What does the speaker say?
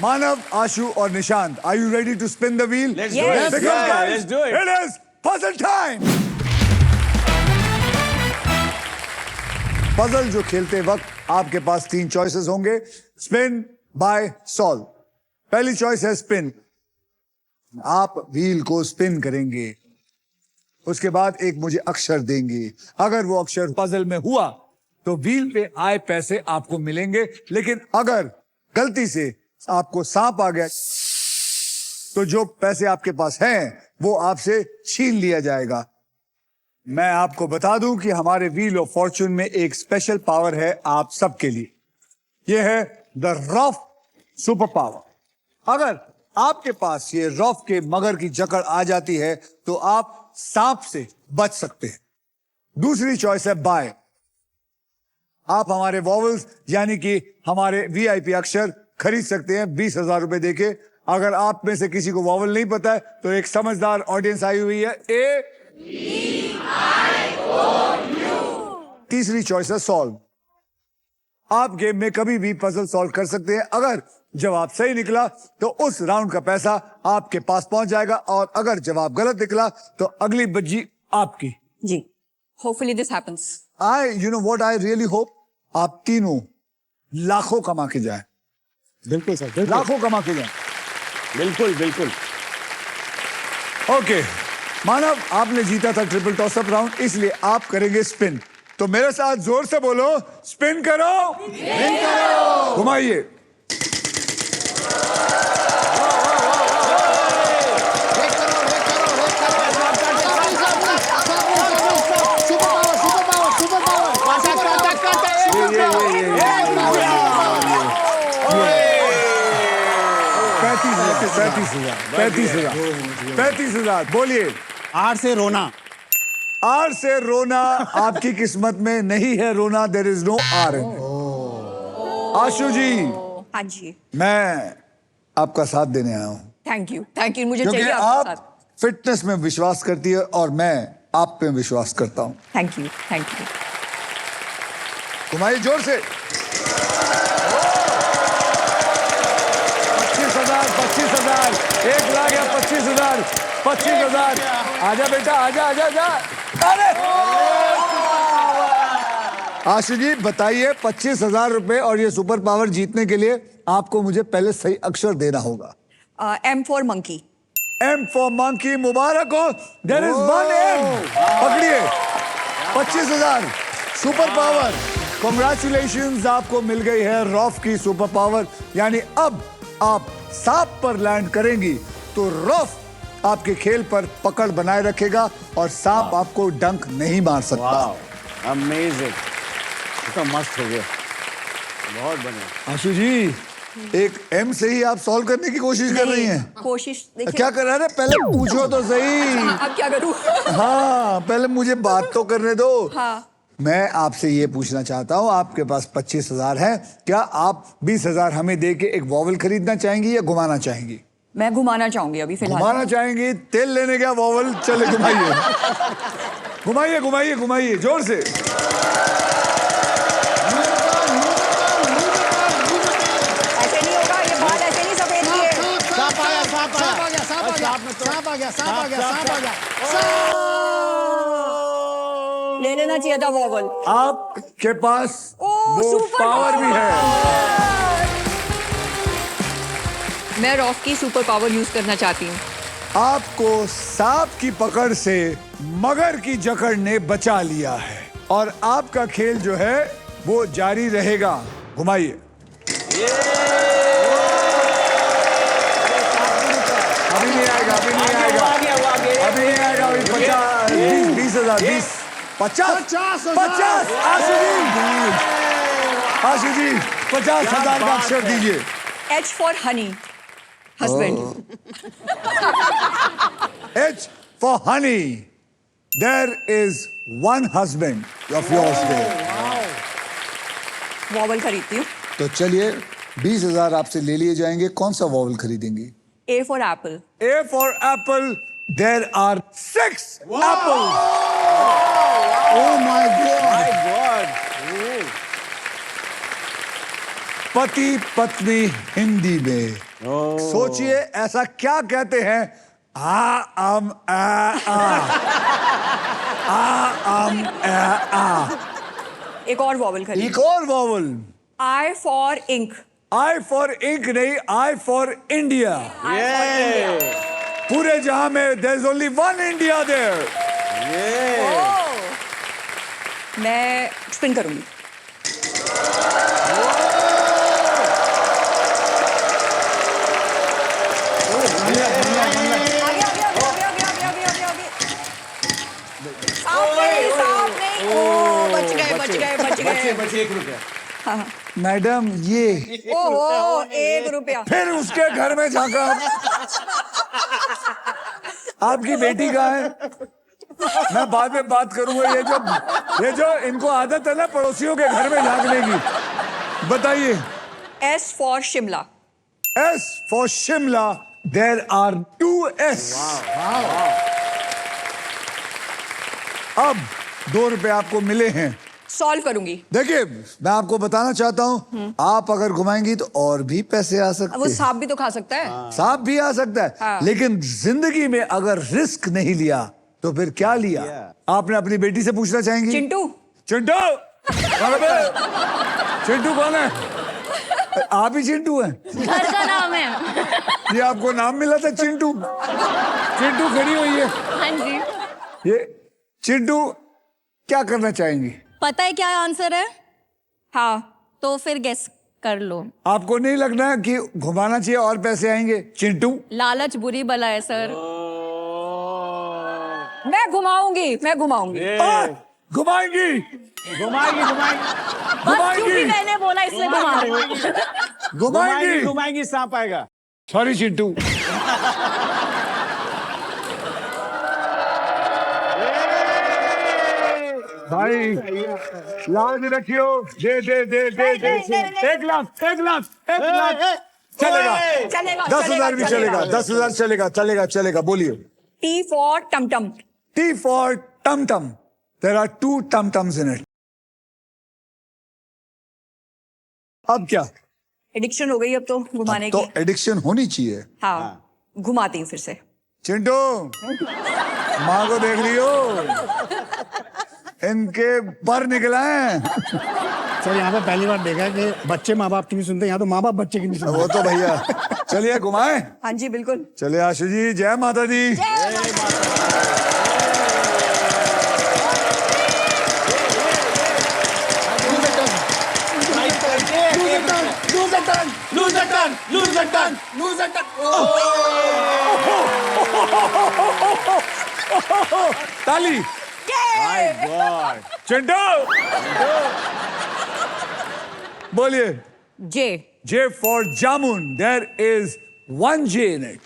Manav, Ashu और Nishant, are you ready to spin the wheel? Let's Yes. do it. Because Yeah, guys, let's do it. It is puzzle time. Puzzle जो खेलते वक्त आपके पास 3 choices होंगे, spin, buy, solve. पहली choice है spin. आप wheel को स्पिन करेंगे, उसके बाद एक मुझे अक्षर देंगे. अगर वो अक्षर पजल में हुआ तो व्हील पे आए पैसे आपको मिलेंगे, लेकिन अगर गलती से आपको सांप आ गया तो जो पैसे आपके पास हैं वो आपसे छीन लिया जाएगा. मैं आपको बता दूं कि हमारे व्हील ऑफ फॉर्चून में एक स्पेशल पावर है आप सबके लिए. यह है द रफ सुपर पावर. अगर आपके पास ये रफ के मगर की जकड़ आ जाती है तो आप सांप से बच सकते हैं. दूसरी चॉइस है बाय. आप हमारे वॉवल्स यानी कि हमारे वीआईपी अक्षर खरीद सकते हैं 20,000 रुपए देके. अगर आप में से किसी को वॉवल नहीं पता है तो एक समझदार ऑडियंस आई हुई है. तीसरी चॉइस है सॉल्व. आप गेम में कभी भी पजल सॉल्व कर सकते हैं. अगर जवाब सही निकला तो उस राउंड का पैसा आपके पास पहुंच जाएगा, और अगर जवाब गलत निकला तो अगली बज्जी आपकी. जी. Hopefully this happens. You know what I really hope, आप तीनों लाखों कमा के जाए. बिल्कुल सर, बिल्कुल. लाखों कमा के जाए. बिल्कुल बिल्कुल. ओके मानव, आपने जीता था ट्रिपल टॉसअप राउंड, इसलिए आप करेंगे स्पिन. तो मेरे साथ जोर से बोलो, स्पिन करो. स्पिन करो. घुमाइए. पैंतीस हजार. बोलिए. आर से रोना. आर से रोना आपकी किस्मत में नहीं है. रोना, देयर इज नो आर. आशु जी, हाँ जी. मैं आपका साथ देने आया हूं थैंक यू. मुझे क्योंकि चाहिए आपका आप साथ. फिटनेस में विश्वास करती है और मैं आप पे विश्वास करता हूं. Thank you. तुम्हारी जोर से. 25,000 1 लाख या 25,000. आजा बेटा, आजा. अरे आशु जी बताइए, 25,000 रुपए और ये सुपर पावर जीतने के लिए आपको मुझे पहले सही अक्षर देना होगा. M for monkey. M for monkey. मुबारक हो. There is 1 M. पकड़िए. 25,000 सुपर पावर. Congratulations, आपको मिल गई है रॉफ की सुपर पावर. यानी अब आप सांप पर लैंड करेंगी तो रॉफ आपके खेल पर पकड़ बनाए रखेगा और सांप आपको डंक नहीं मार सकता. अमेजिंग. तो मस्त हो गया. बहुत बढ़िया. आशु जी, एक एम से ही आप सॉल्व करने की कोशिश कर रही हैं. कोशिश देखिए. क्या कर रहे हैं? पहले पूछो तो सही. अब क्या करूं? हाँ, पहले मुझे बात तो करने दो. हाँ. मैं आपसे ये पूछना चाहता हूँ, आपके पास 25,000 है, क्या आप 20,000 हमें दे के एक वॉवल खरीदना चाहेंगी या घुमाना चाहेंगी? मैं घुमाना चाहूंगी अभी फिलहाल. घुमाना चाहेंगी. तेल लेने गया वॉवल. चले घुमाइए. घुमाइए जोर से. ऐसे नहीं होगा, ये बाल ऐसे नहीं सफेद किए. सांप आ गया. ले लेना चाहिए था वॉवल. आपके पास वो सुपर पावर भी है. मैं रॉफ की सुपर पावर यूज करना चाहती हूँ. आपको सांप की पकड़ से मगर की जकड़ ने बचा लिया है और आपका खेल जो है वो जारी रहेगा. घुमाइए. अभी नहीं आएगा. अभी 50,000. आशु जी 50,000 का अक्षर दीजिए. H for honey. Husband. H for honey. There is one husband of yours there. Vowel खरीदती हूँ. तो चलिए 20,000 आपसे ले लिए जाएंगे. कौन सा vowel खरीदेंगी? A for apple. A for apple. There are 6 apples. Oh my God. My God. पति पत्नी हिंदी में सोचिए ऐसा क्या कहते हैं आम आ एक और वॉवल करिए। एक और vowel I for ink. I for ink नहीं, आई फॉर इंडिया। पूरे जहां में there is only one India there. मैं स्पिन करूंगी। बचे 1 रुपया। मैडम ये ओहो 1 रुपया। फिर उसके घर में जाकर आपकी बेटी कहाँ है? मैं बाद में बात करूंगा। ये जो इनको आदत है ना पड़ोसियों के घर में झांकने की। बताइए। S for Shimla. S for Shimla. There are 2 S. अब 2 रुपए आपको मिले हैं। सॉल्व करूंगी। देखिए मैं आपको बताना चाहता हूं, आप अगर घुमाएंगी तो और भी पैसे आ सकते वो हैं। सांप भी तो खा सकता है। सांप भी आ सकता है। हाँ। लेकिन जिंदगी में अगर रिस्क नहीं लिया तो फिर क्या लिया? आपने अपनी बेटी से पूछना चाहेंगी? चिंटू। चिंटू कहाँ पे? चिंटू कौन है? आप ही चिंटू हैं? घर का नाम है। ये आपको नाम मिला था चिंटू? चिंटू खड़ी हुई है। हाँ जी। ये चिंटू क्या करना चाहेंगी? पता है क्या आंसर है? हाँ। तो फिर गेस कर लो। आपको नहीं लगना कि घुमाना चाहिए और पैसे आएंगे? चिंटू लालच बुरी बला है सर। मैं घुमाऊंगी। घुमाएंगी। बस क्योंकि मैंने बोला इसलिए घुमा रही हूँ। घुमाएंगी। सांप आएगा। सॉरी चिंटू। भाई लाज रखियो। दे 1 लाख चलेगा। चलेगा। 10,000 भी चलेगा। 10,000 चलेगा। बोलिए। टी फॉर टमटम। T for tum tum. There are 2 tum tums in it. अब क्या? एडिक्शन हो गई अब तो घुमाने तो की। एडिक्शन होनी चाहिए। हाँ घुमाती हूँ फिर से। चिंटू माँ को देख रही हो? इनके पर निकला है। सर यहाँ पे पहली बार देखा है कि बच्चे माँ बाप की नहीं सुनते, यहाँ तो माँ बाप बच्चे की नहीं सुनते। वो तो भैया चलिए घुमाएं। हाँ जी बिल्कुल। चलिए आशु जी, जय माता दी। ताली। चिंटू बोलिए। जे। J for jamun. There is 1 J in it.